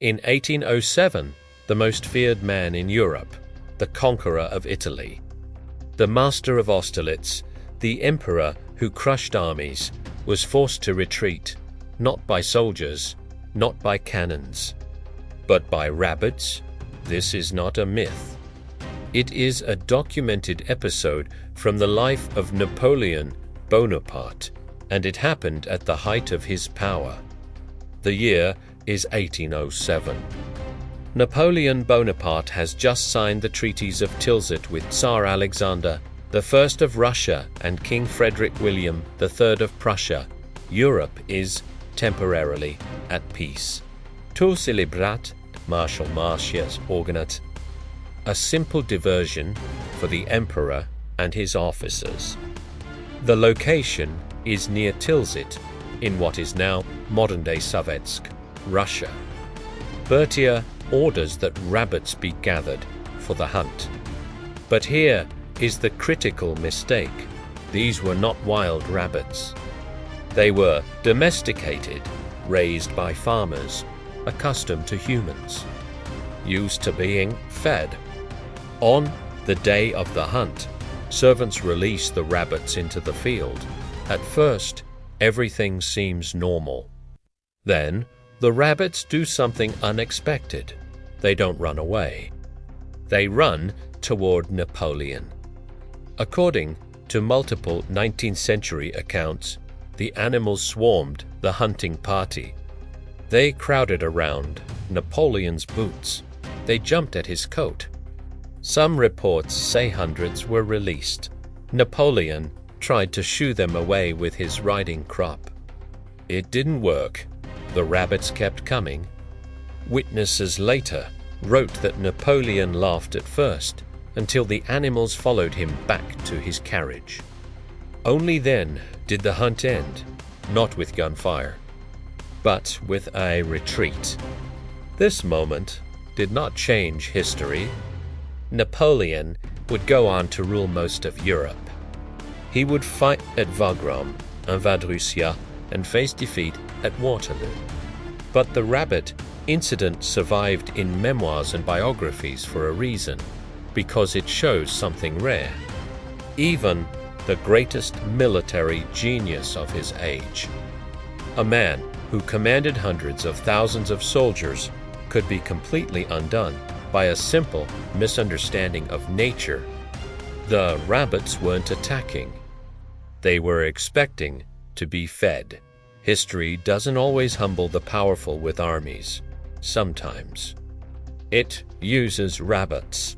In 1807, the most feared man in Europe, the conqueror of Italy, the master of Austerlitz, the emperor who crushed armies, was forced to retreat, not by soldiers, not by cannons, but by rabbits. This is not a myth. It is a documented episode from the life of Napoleon Bonaparte, and it happened at the height of his power. The year is 1807. Napoleon Bonaparte has just signed the treaties of Tilsit with Tsar Alexander I of Russia and King Frederick William III of Prussia. Europe is temporarily at peace. Tout célébrat, Marshal organized a simple diversion for the emperor and his officers. The location is near Tilsit, in what is now modern-day Sovetsk, Russia. Berthier orders that rabbits be gathered for the hunt. But here is the critical mistake. These were not wild rabbits. They were domesticated, raised by farmers, accustomed to humans, used to being fed. On the day of the hunt, servants release the rabbits into the field. At first, everything seems normal. Then, the rabbits do something unexpected. They don't run away. They run toward Napoleon. According to multiple 19th century accounts, the animals swarmed the hunting party. They crowded around Napoleon's boots. They jumped at his coat. Some reports say hundreds were released. Napoleon tried to shoo them away with his riding crop. It didn't work. The rabbits kept coming. Witnesses later wrote that Napoleon laughed at first until the animals followed him back to his carriage. Only then did the hunt end, not with gunfire, but with a retreat. This moment did not change history. Napoleon would go on to rule most of Europe. He would fight at Wagram and Vadrusia and face defeat at Waterloo. But the rabbit incident survived in memoirs and biographies for a reason, because it shows something rare. Even the greatest military genius of his age, a man who commanded hundreds of thousands of soldiers, could be completely undone by a simple misunderstanding of nature. The rabbits weren't attacking. They were expecting to be fed. History doesn't always humble the powerful with armies. Sometimes it uses rabbits.